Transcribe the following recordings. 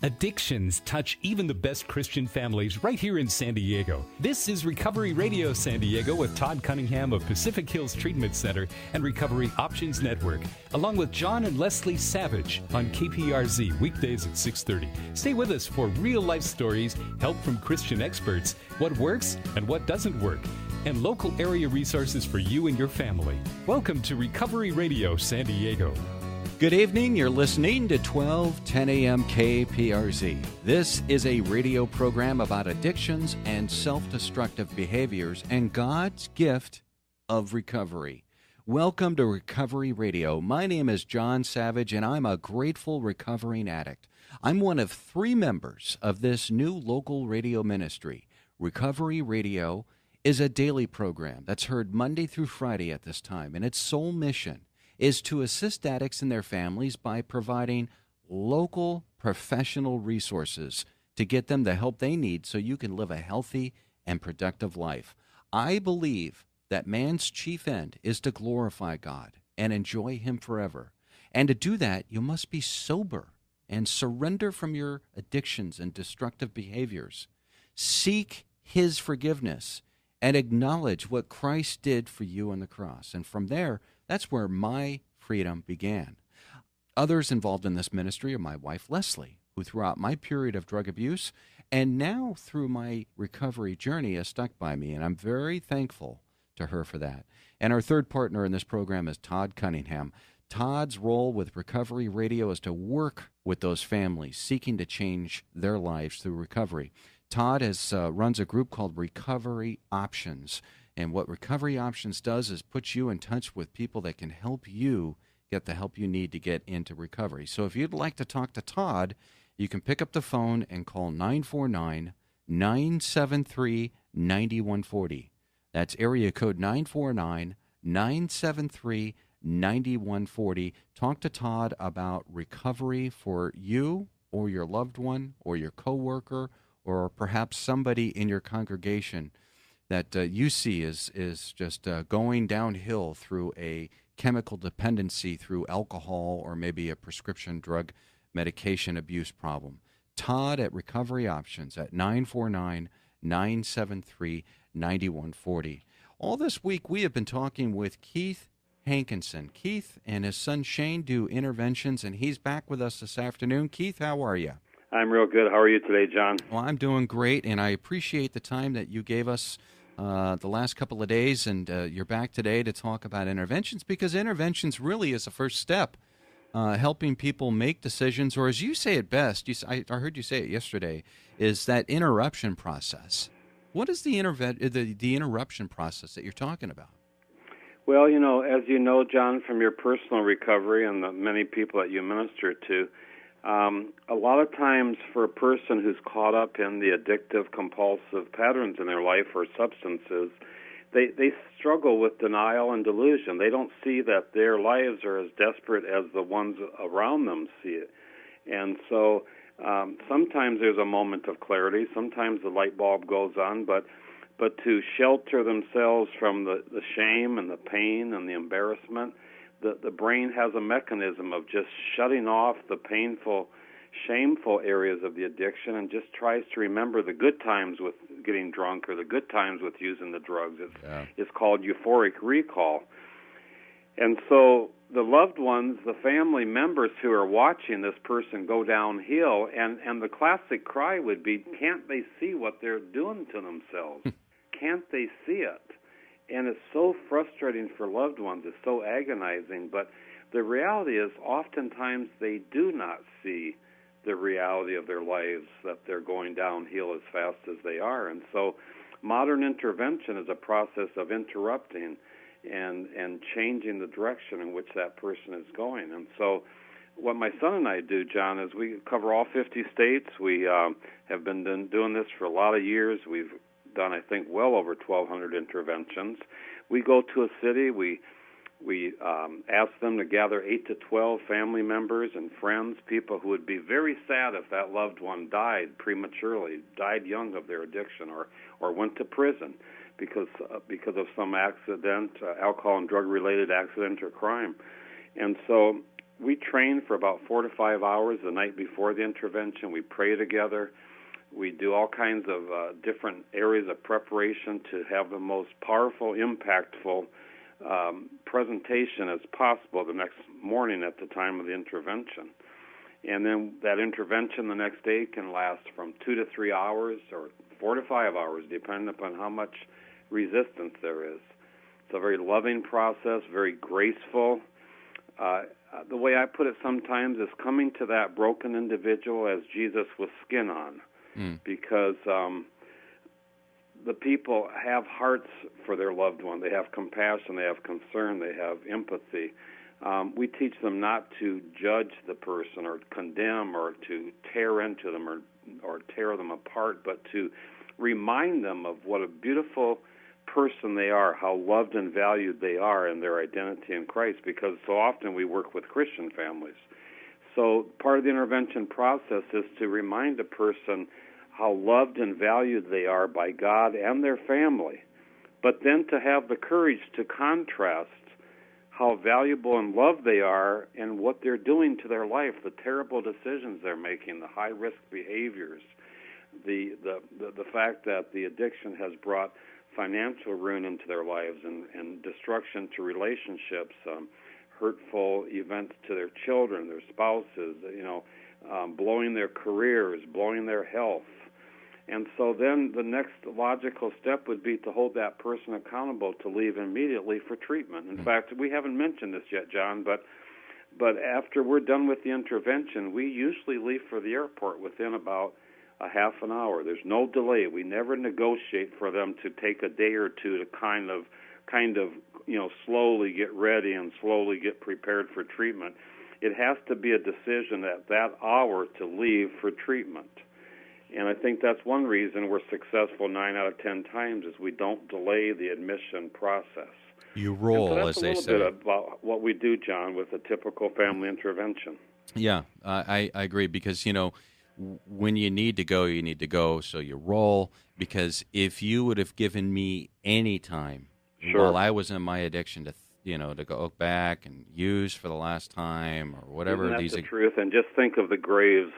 Addictions touch even the best Christian families right here in San Diego. This is Recovery Radio San Diego with Todd Cunningham of Pacific Hills Treatment Center and Recovery Options Network, along with John and Leslie Savage on KPRZ weekdays at 6:30. Stay with us for real-life stories, help from Christian experts, what works and what doesn't work, and local area resources for you and your family. Welcome to Recovery Radio San Diego. Good evening. You're listening to 1210 a.m. KPRZ. This is a radio program about addictions and self-destructive behaviors and God's gift of recovery. Welcome to Recovery Radio. My name is John Savage, and I'm a grateful recovering addict. I'm one of 3 members of this new local radio ministry. Recovery Radio is a daily program that's heard Monday through Friday at this time, and its sole mission is to assist addicts and their families by providing local professional resources to get them the help they need so you can live a healthy and productive life. I believe that man's chief end is to glorify God and enjoy Him forever. And to do that, you must be sober and surrender from your addictions and destructive behaviors. Seek His forgiveness and acknowledge what Christ did for you on the cross. And from there, that's where my freedom began. Others involved in this ministry are my wife, Leslie, who throughout my period of drug abuse and now through my recovery journey has stuck by me, and I'm very thankful to her for that. And our third partner in this program is Todd Cunningham. Todd's role with Recovery Radio is to work with those families seeking to change their lives through recovery. Todd runs a group called Recovery Options. And what Recovery Options does is put you in touch with people that can help you get the help you need to get into recovery. So if you'd like to talk to Todd, you can pick up the phone and call 949-973-9140. That's area code 949-973-9140. Talk to Todd about recovery for you or your loved one or your coworker or perhaps somebody in your congregation that you see is just going downhill through a chemical dependency through alcohol or maybe a prescription drug medication abuse problem. Todd at Recovery Options at 949-973-9140. All this week we have been talking with Keith Hankinson. Keith and his son Shane do interventions, and he's back with us this afternoon. Keith, how are you? I'm real good. How are you today, John? Well, I'm doing great, and I appreciate the time that you gave us the last couple of days, and you're back today to talk about interventions, because interventions really is the first step, helping people make decisions, or as you say it best, I heard you say it yesterday, is that interruption process. What is the interruption process that you're talking about? Well, as you know, John, from your personal recovery and the many people that you minister to, a lot of times for a person who's caught up in the addictive, compulsive patterns in their life or substances, they struggle with denial and delusion. They don't see that their lives are as desperate as the ones around them see it. And so sometimes there's a moment of clarity. Sometimes the light bulb goes on, but to shelter themselves from the shame and the pain and the embarrassment, the brain has a mechanism of just shutting off the painful, shameful areas of the addiction and just tries to remember the good times with getting drunk or the good times with using the drugs. It's called euphoric recall. And so the loved ones, the family members who are watching this person go downhill, and the classic cry would be, can't they see what they're doing to themselves? Can't they see it? And it's so frustrating for loved ones. It's so agonizing. But the reality is oftentimes they do not see the reality of their lives, that they're going downhill as fast as they are. And so modern intervention is a process of interrupting and changing the direction in which that person is going. And so what my son and I do, John, is we cover all 50 states. We have been doing this for a lot of years. We've done, I think, well over 1,200 interventions. We go to a city, we ask them to gather 8 to 12 family members and friends, people who would be very sad if that loved one died prematurely, died young of their addiction, or went to prison because of some accident, alcohol and drug-related accident or crime. And so we train for about 4 to 5 hours the night before the intervention. We pray together. We do all kinds of different areas of preparation to have the most powerful, impactful presentation as possible the next morning at the time of the intervention. And then that intervention the next day can last from 2 to 3 hours or 4 to 5 hours, depending upon how much resistance there is. It's a very loving process, very graceful. The way I put it sometimes is coming to that broken individual as Jesus with skin on, because the people have hearts for their loved one. They have compassion, they have concern, they have empathy. We teach them not to judge the person or condemn or to tear into them or tear them apart, but to remind them of what a beautiful person they are, how loved and valued they are in their identity in Christ, because so often we work with Christian families. So part of the intervention process is to remind a person how loved and valued they are by God and their family, but then to have the courage to contrast how valuable and loved they are and what they're doing to their life, the terrible decisions they're making, the high-risk behaviors, the fact that the addiction has brought financial ruin into their lives and destruction to relationships, hurtful events to their children, their spouses, blowing their careers, blowing their health. And so then the next logical step would be to hold that person accountable to leave immediately for treatment. In fact, we haven't mentioned this yet, John, but after we're done with the intervention, we usually leave for the airport within about a half an hour. There's no delay. We never negotiate for them to take a day or two to kind of slowly get ready and slowly get prepared for treatment. It has to be a decision at that hour to leave for treatment. And I think that's one reason we're successful 9 out of 10 times is we don't delay the admission process. You roll, as they say. That's a little bit about what we do, John, with a typical family intervention. Yeah, I agree, because, when you need to go, you need to go, so you roll, because if you would have given me any time while I was in my addiction to go back and use for the last time or whatever. Isn't that the truth? And just think of the graves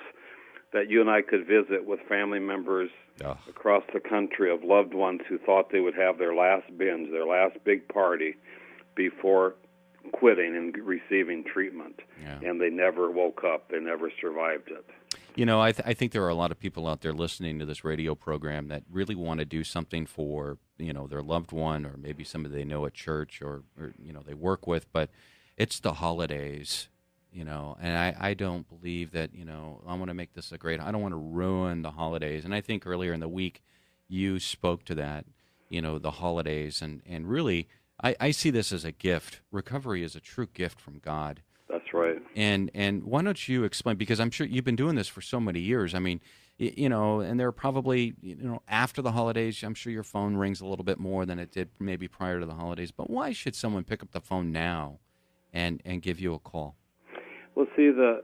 that you and I could visit with family members across the country of loved ones who thought they would have their last binge, their last big party before quitting and receiving treatment. Yeah. And they never woke up. They never survived it. I think there are a lot of people out there listening to this radio program that really want to do something for, their loved one or maybe somebody they know at church or they work with, but it's the holidays. And I don't believe that, I want to make this I don't want to ruin the holidays. And I think earlier in the week you spoke to that, the holidays. And really, I see this as a gift. Recovery is a true gift from God. That's right. And why don't you explain, because I'm sure you've been doing this for so many years. I mean, and there are probably, after the holidays, I'm sure your phone rings a little bit more than it did maybe prior to the holidays. But why should someone pick up the phone now and give you a call? Well, see, the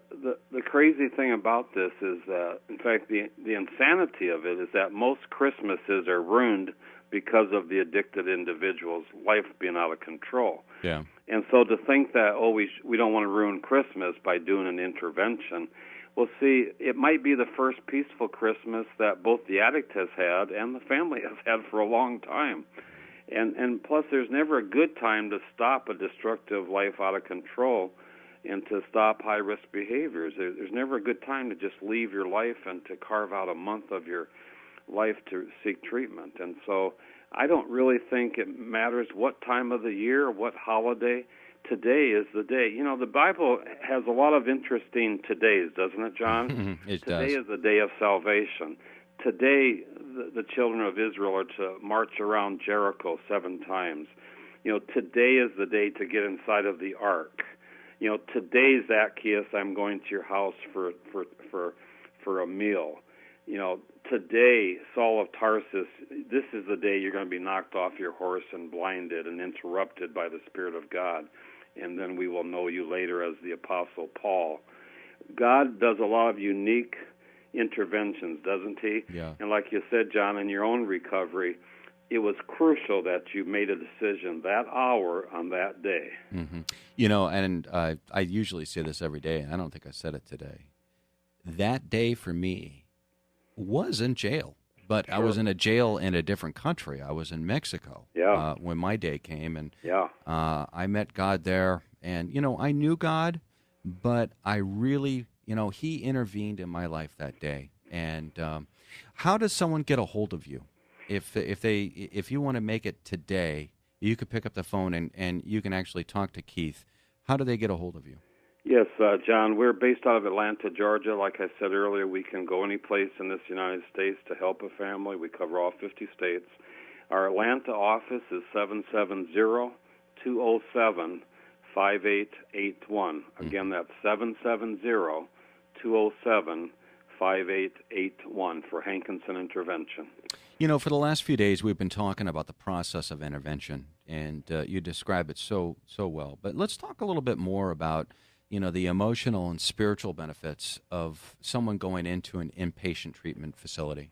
crazy thing about this is that, in fact, the insanity of it is that most Christmases are ruined because of the addicted individual's life being out of control. Yeah. And so to think that, we don't want to ruin Christmas by doing an intervention, well, see, it might be the first peaceful Christmas that both the addict has had and the family has had for a long time. And plus, there's never a good time to stop a destructive life out of control and to stop high-risk behaviors. There's never a good time to just leave your life and to carve out a month of your life to seek treatment. And so I don't really think it matters what time of the year, what holiday. Today is the day. The Bible has a lot of interesting todays, doesn't it, John? Today is the day of salvation. Today, the children of Israel are to march around Jericho 7 times. Today is the day to get inside of the ark. Today, Zacchaeus, I'm going to your house for a meal. Today, Saul of Tarsus, this is the day you're going to be knocked off your horse and blinded and interrupted by the Spirit of God. And then we will know you later as the Apostle Paul. God does a lot of unique interventions, doesn't he? Yeah. And like you said, John, in your own recovery, it was crucial that you made a decision that hour on that day. Mm-hmm. You know, and I usually say this every day, and I don't think I said it today. That day for me was in jail, but Sure. I was in a jail in a different country. I was in Mexico when my day came, and I met God there. And, you know, I knew God, but I really, you know, He intervened in my life that day. And how does someone get a hold of you? If you want to make it today, you could pick up the phone and you can actually talk to Keith. How do they get a hold of you? Yes, John, we're based out of Atlanta, Georgia. Like I said earlier, we can go any place in this United States to help a family. We cover all 50 states. Our Atlanta office is 770-207-5881. Again, that's 770-207-5881 for Hankinson Intervention. You know, for the last few days, we've been talking about the process of intervention, and you describe it so well. But let's talk a little bit more about, you know, the emotional and spiritual benefits of someone going into an inpatient treatment facility.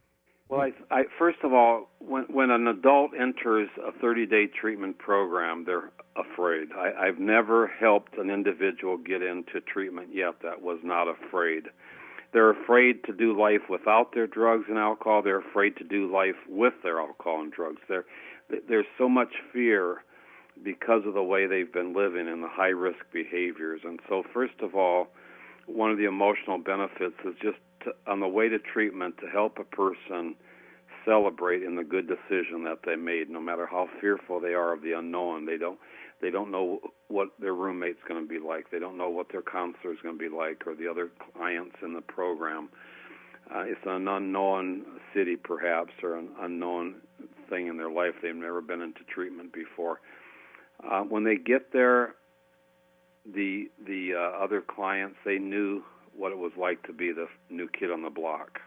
Well, I first of all, when an adult enters a 30-day treatment program, they're afraid. I've never helped an individual get into treatment yet that was not afraid. They're afraid to do life without their drugs and alcohol. They're afraid to do life with their alcohol and drugs. There's so much fear because of the way they've been living and the high-risk behaviors. And so, first of all, one of the emotional benefits is just on the way to treatment to help a person celebrate in the good decision that they made, no matter how fearful they are of the unknown. They don't know what their roommate's going to be like. They don't know what their counselor is going to be like or the other clients in the program. It's an unknown city, perhaps, or an unknown thing in their life. They've never been into treatment before. When they get there, the other clients, they knew what it was like to be the new kid on the block.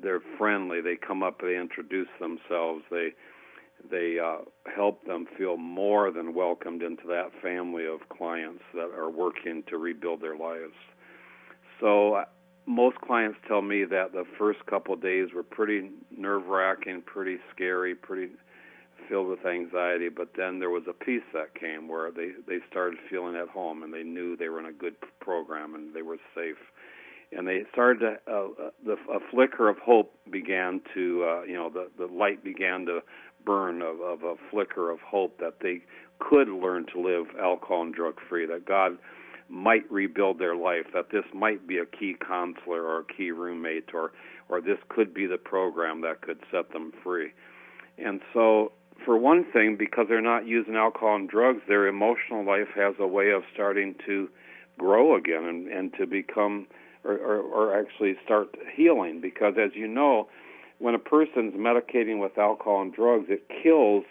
They're friendly. They come up, they introduce themselves. They help them feel more than welcomed into that family of clients that are working to rebuild their lives. So most clients tell me that the first couple of days were pretty nerve-wracking, pretty scary, pretty filled with anxiety, but then there was a peace that came where they started feeling at home and they knew they were in a good program and they were safe. And they started to, a flicker of hope began to, the light began to burn of a flicker of hope that they could learn to live alcohol and drug-free, that God might rebuild their life, that this might be a key counselor or a key roommate, or this could be the program that could set them free. And so, for one thing, because they're not using alcohol and drugs, their emotional life has a way of starting to grow again and to become or actually start healing. Because as you know, when a person's medicating with alcohol and drugs, it kills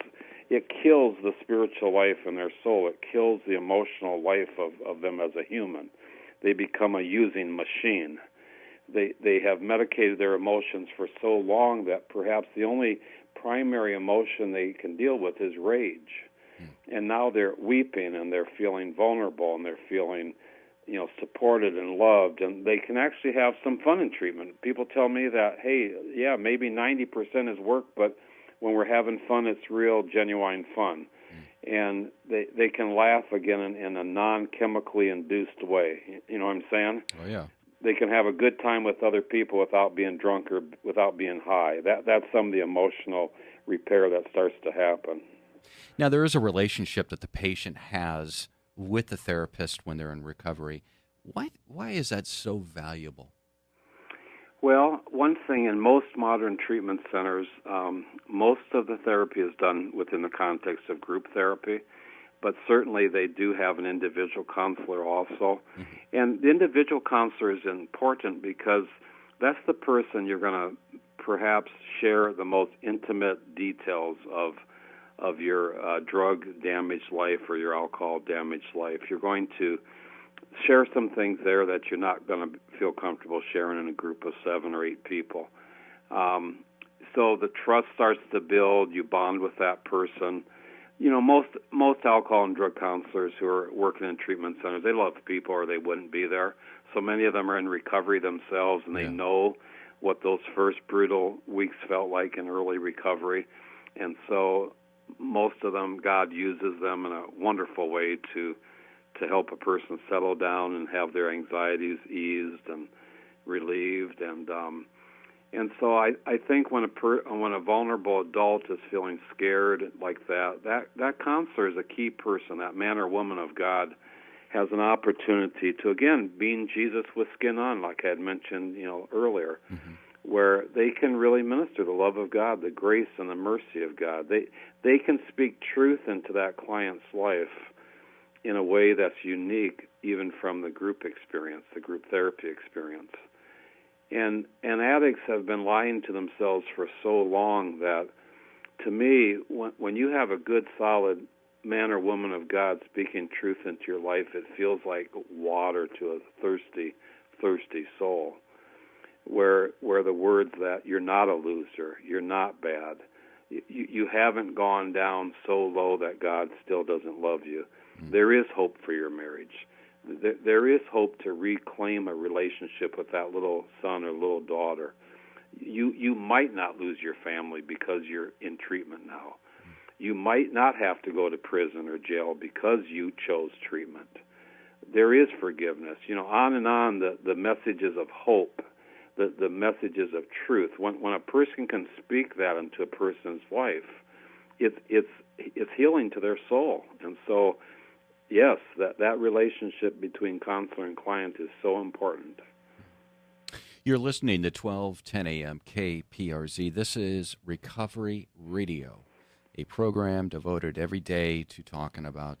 the spiritual life in their soul. It kills the emotional life of them as a human. They become a using machine. They have medicated their emotions for so long that perhaps the only primary emotion they can deal with is rage. And now they're weeping and they're feeling vulnerable and they're feeling, supported and loved, and they can actually have some fun in treatment. People tell me that, hey, yeah, maybe 90% is work, but when we're having fun, it's real, genuine fun. And they can laugh again in a non-chemically induced way. You know what I'm saying? Oh, yeah. They can have a good time with other people without being drunk or without being high. That's some of the emotional repair that starts to happen. Now, there is a relationship that the patient has with the therapist when they're in recovery. Why is that so valuable? Well, one thing, in most modern treatment centers, most of the therapy is done within the context of group therapy, but certainly they do have an individual counselor also. Mm-hmm. And the individual counselor is important because that's the person you're going to perhaps share the most intimate details of your drug-damaged life or your alcohol-damaged life. You're going to share some things there that you're not going to feel comfortable sharing in a group of 7 or 8 people. So the trust starts to build. You bond with that person. Most alcohol and drug counselors who are working in treatment centers, they love people or they wouldn't be there. So many of them are in recovery themselves, and they know what those first brutal weeks felt like in early recovery. And so most of them, God uses them in a wonderful way to help a person settle down and have their anxieties eased and relieved. And so I think when a vulnerable adult is feeling scared like that counselor is a key person. That man or woman of God has an opportunity to, again, being Jesus with skin on, like I had mentioned, earlier, where they can really minister the love of God, the grace and the mercy of God. They can speak truth into that client's life in a way that's unique, even from the group experience, the group therapy experience. And addicts have been lying to themselves for so long that, to me, when you have a good, solid man or woman of God speaking truth into your life, it feels like water to a thirsty soul, where the words that you're not a loser, you're not bad, you haven't gone down so low that God still doesn't love you. There is hope for your marriage. There is hope to reclaim a relationship with that little son or little daughter. You might not lose your family because you're in treatment now. You might not have to go to prison or jail because you chose treatment. There is forgiveness. On and on, the messages of hope, the messages of truth. When a person can speak that into a person's life, it's healing to their soul. And so, yes, that relationship between counselor and client is so important. You're listening to 1210 AM KPRZ. This is Recovery Radio, a program devoted every day to talking about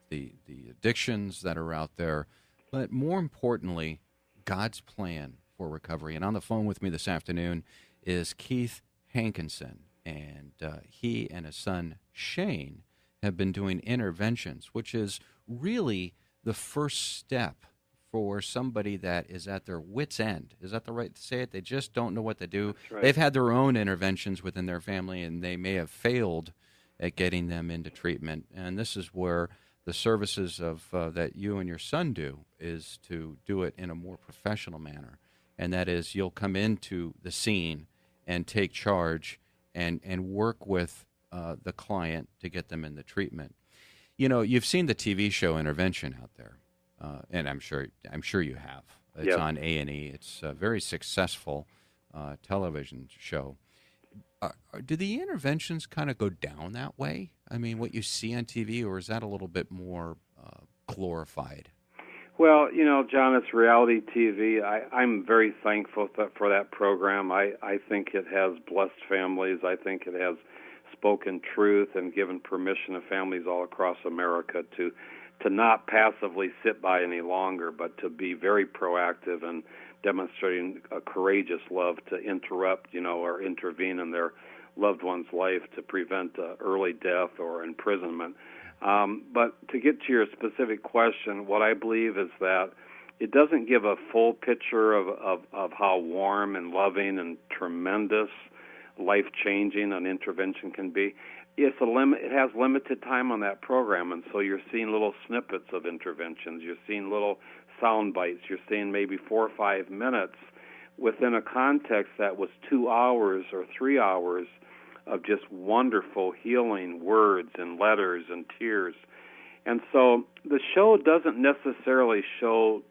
the addictions that are out there, but more importantly, God's plan for recovery. And on the phone with me this afternoon is Keith Hankinson, and he and his son Shane have been doing interventions, which is really the first step for somebody that is at their wit's end. Is that the right to say it? They just don't know what to do. That's right. They've had their own interventions within their family, and they may have failed at getting them into treatment. And this is where the services of that you and your son do is to do it in a more professional manner. And that is, you'll come into the scene and take charge and work with the client to get them in the treatment. You've seen the TV show Intervention out there, and I'm sure you have. It's Yep. on A&E. It's a very successful television show. Do the interventions kind of go down that way? I mean, what you see on TV, or is that a little bit more glorified? Well, John, it's reality TV. I'm very thankful for that program. I think it has blessed families. I think it has spoken truth and given permission to families all across America to not passively sit by any longer, but to be very proactive and demonstrating a courageous love to interrupt, or intervene in their loved one's life to prevent early death or imprisonment. But to get to your specific question, what I believe is that it doesn't give a full picture of how warm and loving and tremendous, life-changing an intervention can be. It has limited time on that program, and so you're seeing little snippets of interventions. You're seeing little sound bites. You're seeing maybe 4 or 5 minutes within a context that was 2 hours or 3 hours of just wonderful healing words and letters and tears. And so the show doesn't necessarily show,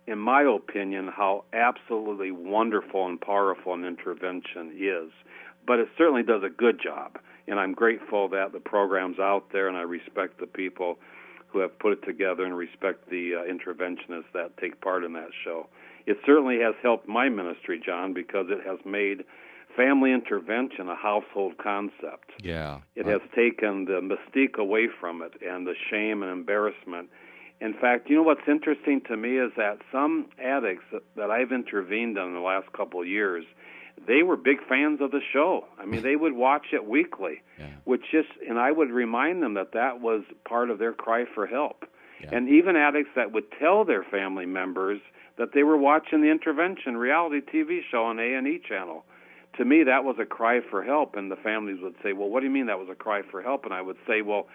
in my opinion, how absolutely wonderful and powerful an intervention is, but it certainly does a good job. And I'm grateful that the program's out there, and I respect the people who have put it together and respect the interventionists that take part in that show. It certainly has helped my ministry, John, because it has made family intervention a household concept. Yeah. It has taken the mystique away from it and the shame and embarrassment. In fact, what's interesting to me is that some addicts that I've intervened on in the last couple of years, they were big fans of the show. I mean, they would watch it weekly, and I would remind them that was part of their cry for help. Yeah. And even addicts that would tell their family members that they were watching the intervention reality TV show on A&E channel. To me, that was a cry for help, and the families would say, well, what do you mean that was a cry for help? And I would say, well,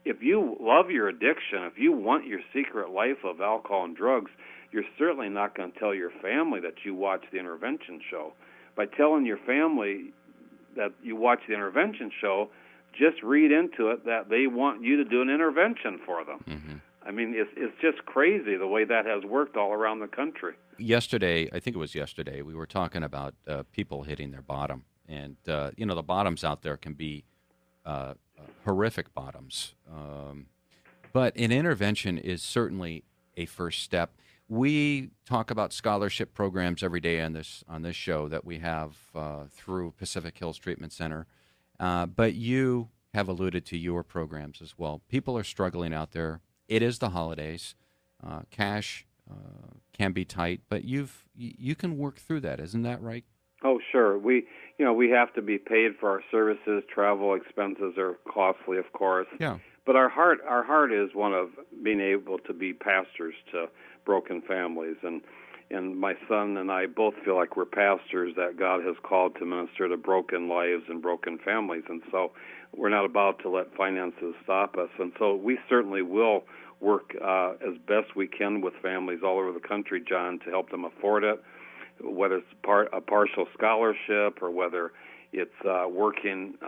if you love your addiction, if you want your secret life of alcohol and drugs, you're certainly not going to tell your family that you watch the intervention show. By telling your family that you watch the intervention show, just read into it that they want you to do an intervention for them. Mm-hmm. I mean, it's just crazy the way that has worked all around the country. Yesterday, I think it was yesterday, we were talking about people hitting their bottom. And, the bottoms out there can be horrific bottoms. But an intervention is certainly a first step. We talk about scholarship programs every day on this show that we have through Pacific Hills Treatment Center. But you have alluded to your programs as well. People are struggling out there. It is the holidays. Cash can be tight, but you can work through that. Isn't that right? Oh, sure. We have to be paid for our services. Travel expenses are costly, of course. Yeah. But our heart is one of being able to be pastors to broken families, and my son and I both feel like we're pastors that God has called to minister to broken lives and broken families, and so we're not about to let finances stop us. And so we certainly will work as best we can with families all over the country, John, to help them afford it, whether it's a partial scholarship or whether it's working,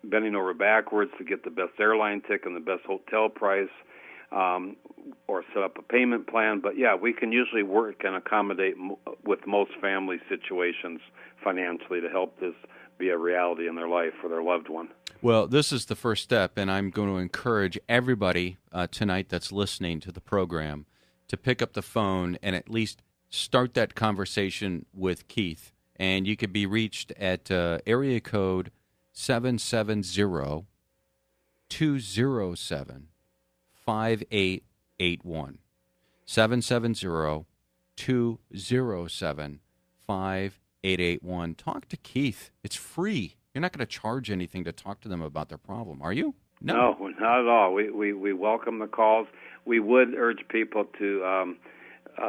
bending over backwards to get the best airline ticket and the best hotel price, or set up a payment plan. But, yeah, we can usually work and accommodate with most family situations financially to help this be a reality in their life for their loved one. Well, this is the first step, and I'm going to encourage everybody tonight that's listening to the program to pick up the phone and at least start that conversation with Keith. And you could be reached at area code 770-207-5881. 770-207-5881. Talk to Keith. It's free. You're not going to charge anything to talk to them about their problem, are you? No, not at all. We welcome the calls. We would urge people to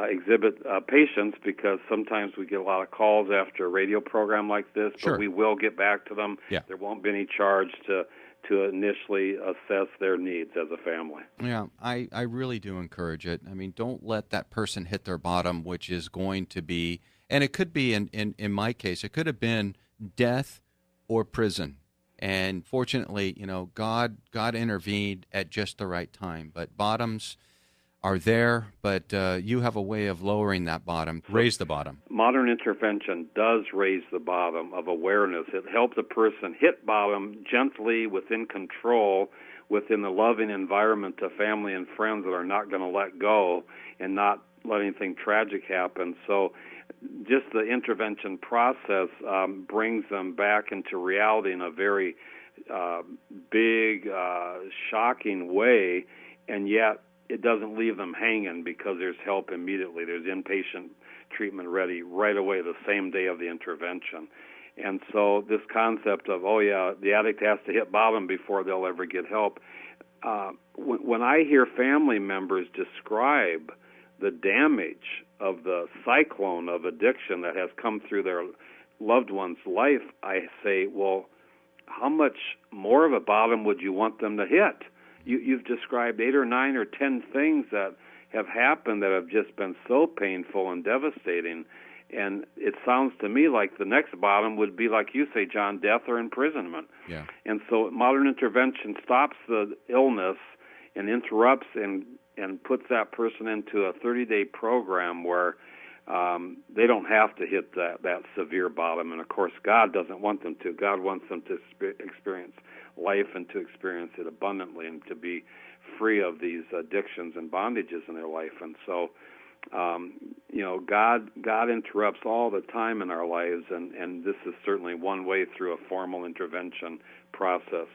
exhibit patience, because sometimes we get a lot of calls after a radio program like this, Sure. but we will get back to them. Yeah. There won't be any charge to initially assess their needs as a family. Yeah, I really do encourage it. I mean, don't let that person hit their bottom, which is going to be, and it could be, in my case, it could have been death or prison. And fortunately, God intervened at just the right time. But bottoms are there, but you have a way of lowering that bottom, raise the bottom. Modern intervention does raise the bottom of awareness. It helps a person hit bottom gently, within control, within the loving environment of family and friends that are not going to let go and not let anything tragic happen. So just the intervention process brings them back into reality in a very big, shocking way, and yet it doesn't leave them hanging, because there's help immediately. There's inpatient treatment ready right away the same day of the intervention. And so this concept of, the addict has to hit bottom before they'll ever get help, when I hear family members describe the damage of the cyclone of addiction that has come through their loved one's life, I say, well, how much more of a bottom would you want them to hit? You've described 8 or 9 or 10 things that have happened that have just been so painful and devastating. And it sounds to me like the next bottom would be, like you say, John, death or imprisonment. Yeah. And so modern intervention stops the illness and interrupts and puts that person into a 30-day program where they don't have to hit that severe bottom. And, of course, God doesn't want them to. God wants them to experience life and to experience it abundantly and to be free of these addictions and bondages in their life. And so, God interrupts all the time in our lives, and this is certainly one way through a formal intervention process.